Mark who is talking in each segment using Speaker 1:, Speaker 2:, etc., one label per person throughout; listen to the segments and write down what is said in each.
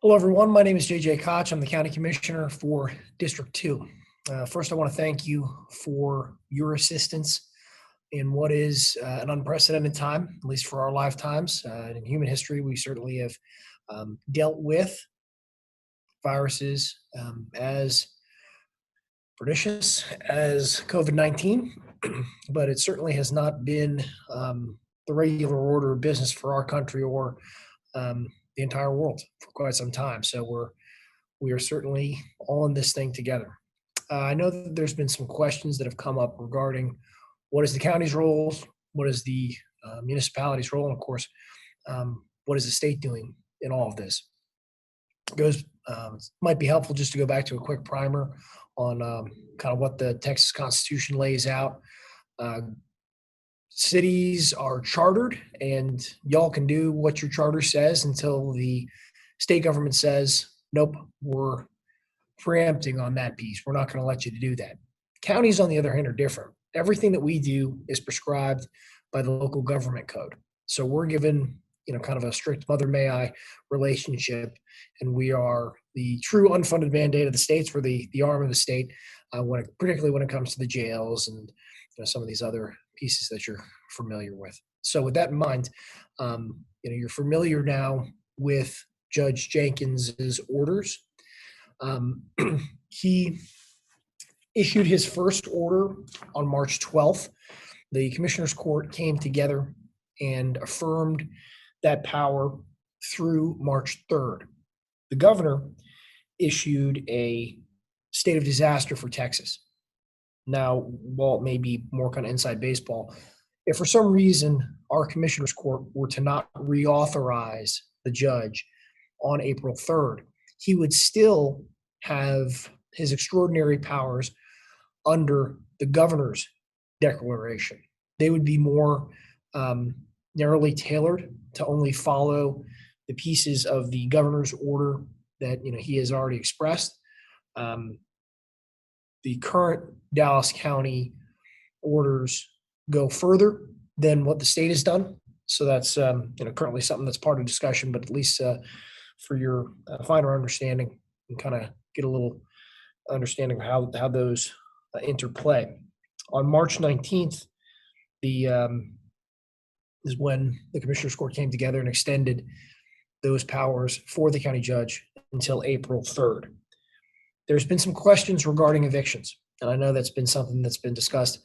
Speaker 1: Hello, everyone. My name is J.J. Koch. I'm the County Commissioner for District 2. First, I want to thank you for your assistance in what is an unprecedented time, at least for our lifetimes. In human history, we certainly have dealt with viruses as pernicious as COVID-19, but it certainly has not been the regular order of business for our country or the entire world for quite some time. So we are certainly all in this thing together. I know that there's been some questions that have come up regarding what is the county's role, what is the municipality's role, and of course, what is the state doing in all of this. It goes might be helpful just to go back to a quick primer on kind of what the Texas Constitution lays out. Uh, Cities are chartered, and y'all can do what your charter says until the state government says, nope, we're preempting on that piece. We're not going to let you to do that. Counties, on the other hand, are different. Everything that we do is prescribed by the local government code. So we're given, kind of a strict mother may I relationship, and we are the true unfunded mandate of the states. We're the arm of the state, particularly when it comes to the jails and some of these other pieces that you're familiar with. So with that in mind, you're familiar now with Judge Jenkins's orders. He issued his first order on March 12th. The Commissioners Court came together and affirmed that power through March 3rd. The governor issued a state of disaster for Texas. Now, while it may be more kind of inside baseball, if for some reason our Commissioners Court were to not reauthorize the judge on April 3rd, he would still have his extraordinary powers under the governor's declaration. They would be more narrowly tailored to only follow the pieces of the governor's order that he has already expressed. The current Dallas County orders go further than what the state has done. So that's currently something that's part of discussion, but at least for your finer understanding and kind of get a little understanding of how those interplay. On March 19th, is when the Commissioners Court came together and extended those powers for the county judge until April 3rd. There's been some questions regarding evictions, and I know that's been something that's been discussed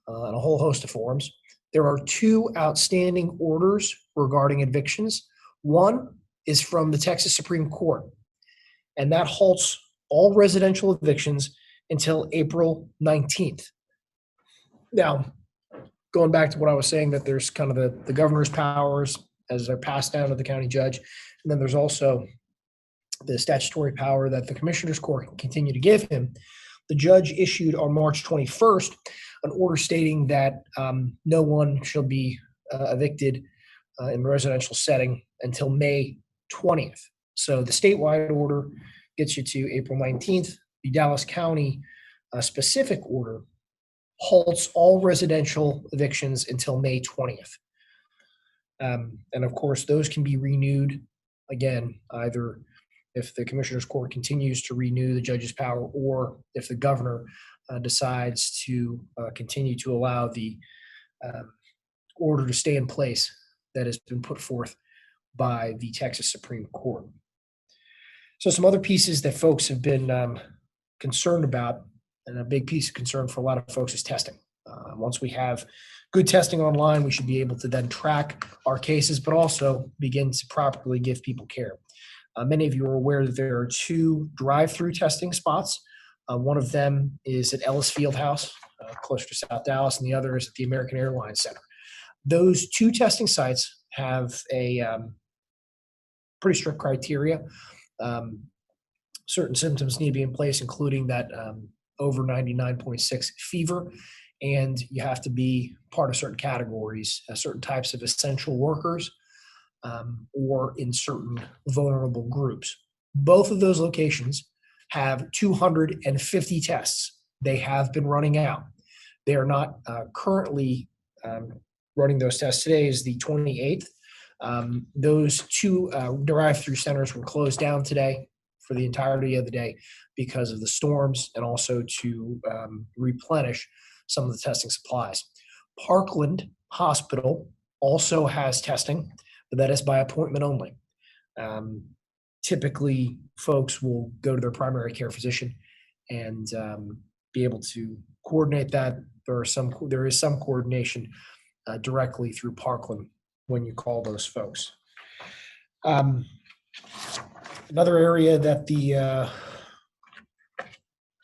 Speaker 1: on a whole host of forums. There are two outstanding orders regarding evictions. One is from the Texas Supreme Court, and that halts all residential evictions until April 19th. Now, going back to what I was saying, that there's kind of the governor's powers as they're passed down to the county judge, and then there's also the statutory power that the Commissioners Court can continue to give him. The judge issued on March 21st an order stating that no one shall be evicted in a residential setting until May 20th. So the statewide order gets you to April 19th. The Dallas County specific order halts all residential evictions until May 20th. And of course, those can be renewed again, either if the Commissioners Court continues to renew the judge's power, or if the governor decides to continue to allow the order to stay in place that has been put forth by the Texas Supreme Court. So some other pieces that folks have been concerned about, and a big piece of concern for a lot of folks, is testing. Once we have good testing online, we should be able to then track our cases, but also begin to properly give people care. Many of you are aware that there are two drive-through testing spots. One of them is at Ellis Fieldhouse, closer to South Dallas, and the other is at the American Airlines Center. Those two testing sites have a pretty strict criteria. Certain symptoms need to be in place, including that over 99.6 fever, and you have to be part of certain categories, certain types of essential workers, or in certain vulnerable groups. Both of those locations have 250 tests. They have been running out. They are not currently running those tests. Today is the 28th. Those two drive-through centers were closed down today for the entirety of the day because of the storms and also to replenish some of the testing supplies. Parkland Hospital also has testing, but that is by appointment only. Typically, folks will go to their primary care physician and be able to coordinate that. There is some coordination directly through Parkland when you call those folks. Another area that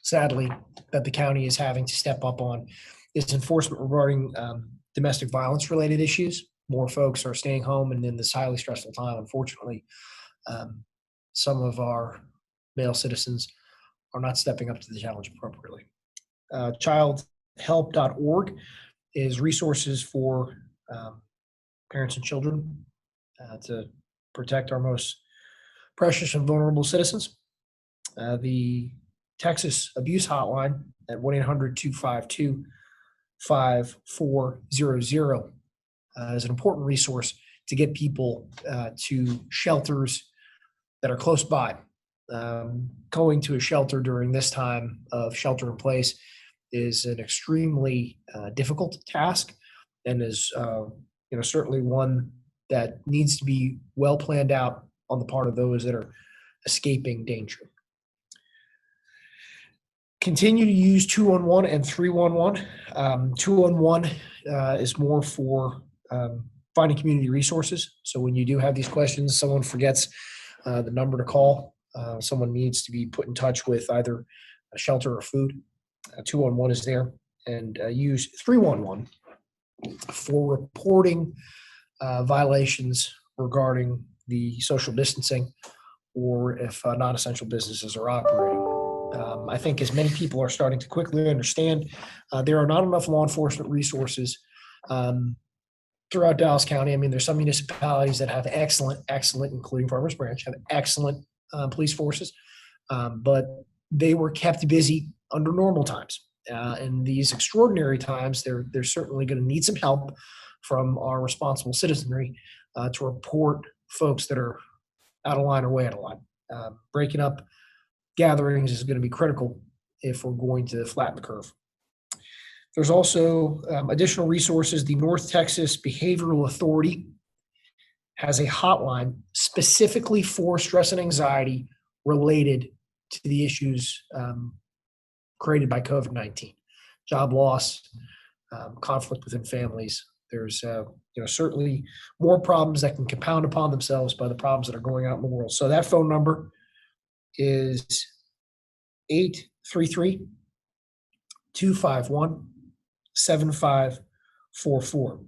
Speaker 1: sadly, that the county is having to step up on is enforcement regarding domestic violence related issues. More folks are staying home, and in this highly stressful time, unfortunately, some of our male citizens are not stepping up to the challenge appropriately. Childhelp.org is resources for parents and children to protect our most precious and vulnerable citizens. The Texas Abuse Hotline at 1-800-252-5400 is an important resource to get people to shelters that are close by. Going to a shelter during this time of shelter in place is an extremely difficult task, and is certainly one that needs to be well planned out on the part of those that are escaping danger. Continue to use 211 and 311. 211 is more for finding community resources. So when you do have these questions, someone forgets the number to call, someone needs to be put in touch with either a shelter or food, 211 is there. And use 311 for reporting violations regarding the social distancing, or if non-essential businesses are operating. I think as many people are starting to quickly understand, there are not enough law enforcement resources throughout Dallas County. I mean, there's some municipalities that have excellent, including Farmers Branch, have excellent police forces, but they were kept busy under normal times. In these extraordinary times, they're certainly going to need some help from our responsible citizenry to report folks that are out of line or way out of line. Breaking up gatherings is going to be critical if we're going to flatten the curve. There's also additional resources. The North Texas Behavioral Authority has a hotline specifically for stress and anxiety related to the issues created by COVID-19, job loss, conflict within families. There's certainly more problems that can compound upon themselves by the problems that are going out in the world. So that phone number is 833-251-7544.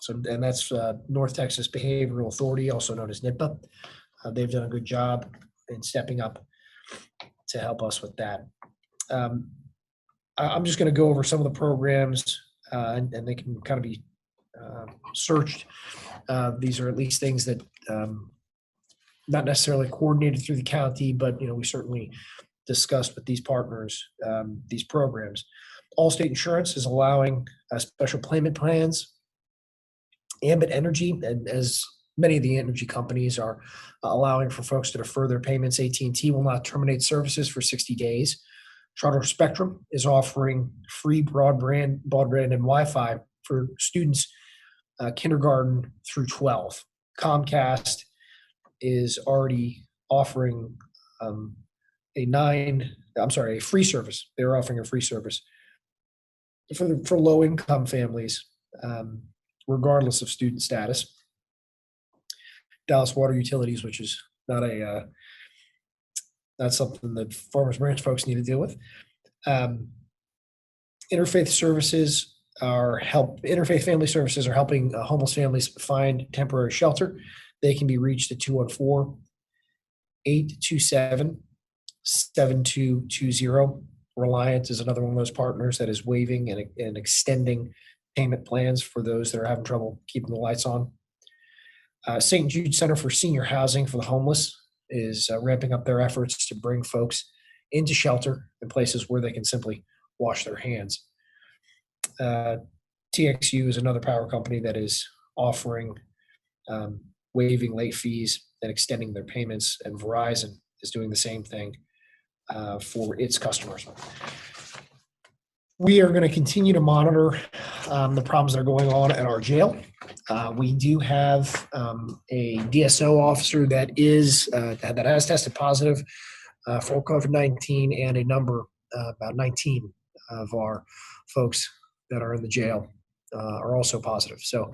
Speaker 1: So, and that's North Texas Behavioral Authority, also known as NIPA. They've done a good job in stepping up to help us with that. I'm just going to go over some of the programs, and they can kind of be searched. These are at least things that not necessarily coordinated through the county, but we certainly discussed with these partners these programs. Allstate Insurance is allowing special payment plans. Ambit Energy, and as many of the energy companies are allowing for folks to defer their payments, AT&T will not terminate services for 60 days. Charter Spectrum is offering free broadband and Wi-Fi for students kindergarten through 12. Comcast is already offering a free service. They're offering a free service for low-income families, regardless of student status. Dallas Water Utilities, which is not something that Farmers Branch folks need to deal with. Interfaith Family Services are helping homeless families find temporary shelter. They can be reached at 214-827-7220. Reliant is another one of those partners that is waiving and extending payment plans for those that are having trouble keeping the lights on. St. Jude Center for Senior Housing for the Homeless is ramping up their efforts to bring folks into shelter in places where they can simply wash their hands. TXU is another power company that is offering waiving late fees and extending their payments, and Verizon is doing the same thing for its customers. We are going to continue to monitor the problems that are going on at our jail. We do have a DSO officer that has tested positive for COVID-19, and a number, about 19 of our folks that are in the jail are also positive. So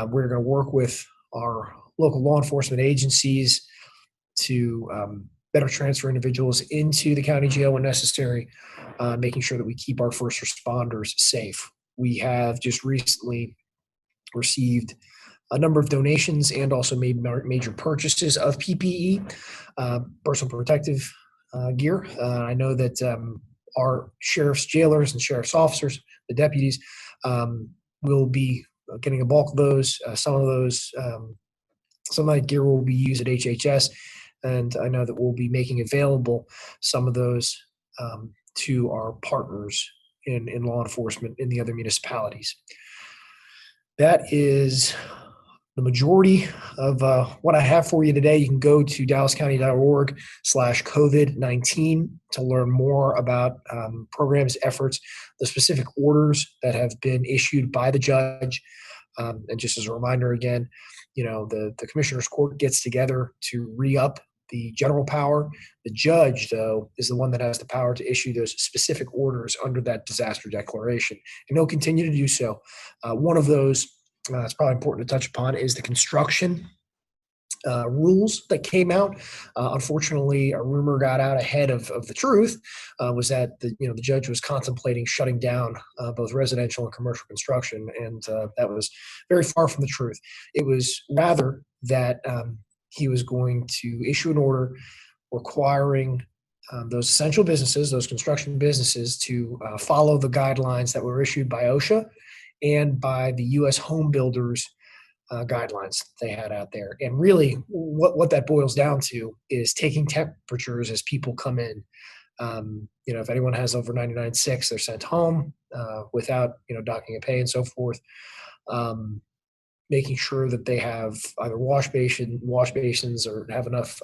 Speaker 1: we're going to work with our local law enforcement agencies to better transfer individuals into the county jail when necessary, making sure that we keep our first responders safe. We have just recently received a number of donations and also made major purchases of PPE, personal protective gear. I know that our sheriff's jailers and sheriff's officers, the deputies, will be getting a bulk of those. Some of that gear will be used at HHS, and I know that we'll be making available some of those to our partners in law enforcement in the other municipalities. That is the majority of what I have for you today. You can go to dallascounty.org/COVID-19 to learn more about programs, efforts, the specific orders that have been issued by the judge. And just as a reminder again, the Commissioner's Court gets together to re-up the general power. The judge, though, is the one that has the power to issue those specific orders under that disaster declaration, and he'll continue to do so. One of those that's probably important to touch upon is the construction rules that came out. Unfortunately, a rumor got out ahead of the truth, was that the judge was contemplating shutting down both residential and commercial construction, and that was very far from the truth. It was rather that he was going to issue an order requiring those essential businesses, those construction businesses, to follow the guidelines that were issued by OSHA and by the U.S. home builders guidelines they had out there. And really what that boils down to is taking temperatures as people come in. If anyone has over 99.6, they're sent home without, docking a pay and so forth. Making sure that they have either wash basins or have enough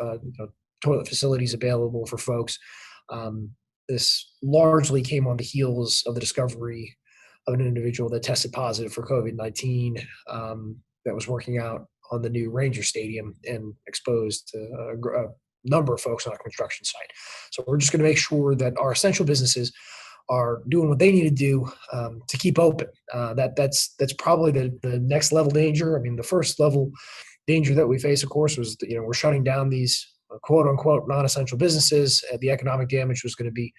Speaker 1: toilet facilities available for folks. This largely came on the heels of the discovery of an individual that tested positive for COVID-19 that was working out on the new Ranger Stadium and exposed a number of folks on a construction site. So we're just going to make sure that our essential businesses are doing what they need to do to keep open. That's probably the next level danger. I mean, the first level danger that we face, of course, was we're shutting down these quote unquote non-essential businesses. The economic damage was going to be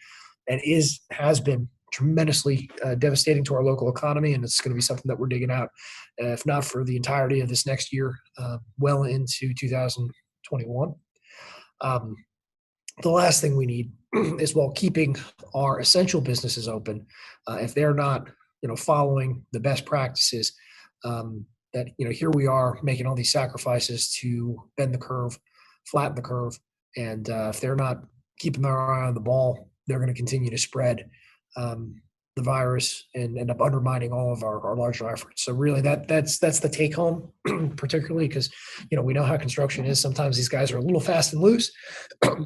Speaker 1: and has been tremendously devastating to our local economy, and it's going to be something that we're digging out, if not for the entirety of this next year, well into 2021. The last thing we need is, while keeping our essential businesses open, if they're not, following the best practices, that here we are making all these sacrifices to bend the curve, flatten the curve, and if they're not keeping their eye on the ball, they're going to continue to spread the virus and end up undermining all of our larger efforts. So really that's the take home, particularly because, we know how construction is. Sometimes these guys are a little fast and loose.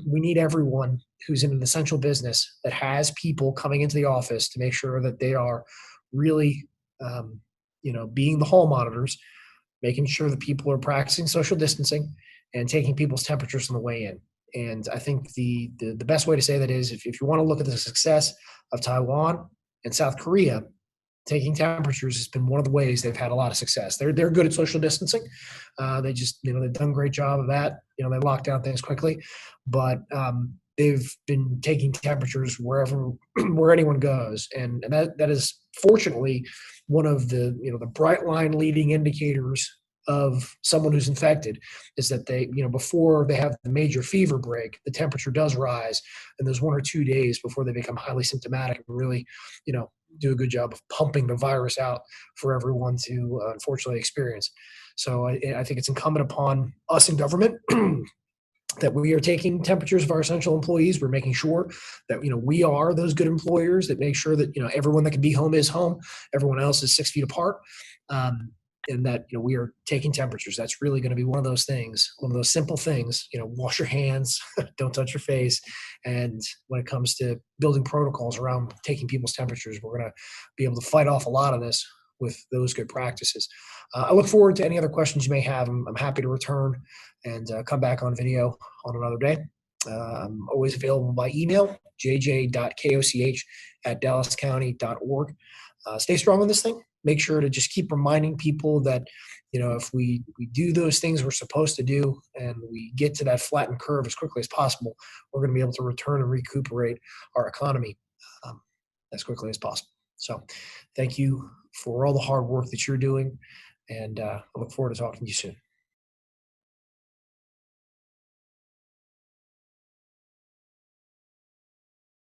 Speaker 1: We need everyone who's in an essential business that has people coming into the office to make sure that they are really, being the hall monitors, making sure that people are practicing social distancing and taking people's temperatures on the way in. And I think the best way to say that is, if you want to look at the success of Taiwan and South Korea, taking temperatures has been one of the ways they've had a lot of success. They're good at social distancing. They just, they've done a great job of that. They lock down things quickly, but they've been taking temperatures where anyone goes. And that is fortunately one of the bright line leading indicators of someone who's infected, is that they, before they have the major fever break, the temperature does rise, and there's 1 or 2 days before they become highly symptomatic and really, do a good job of pumping the virus out for everyone to unfortunately experience. So I think it's incumbent upon us in government that we are taking temperatures of our essential employees. We're making sure that, we are those good employers that make sure that, everyone that can be home is home. Everyone else is 6 feet apart. in that, we are taking temperatures. That's really going to be one of those things, one of those simple things, wash your hands, don't touch your face. And when it comes to building protocols around taking people's temperatures, we're going to be able to fight off a lot of this with those good practices. I look forward to any other questions you may have. I'm happy to return and come back on video on another day. I'm always available by email, jj.koch@dallascounty.org. Stay strong on this thing. Make sure to just keep reminding people that, if we do those things we're supposed to do and we get to that flattened curve as quickly as possible, we're going to be able to return and recuperate our economy as quickly as possible. So thank you for all the hard work that you're doing, and I look forward to talking to you soon.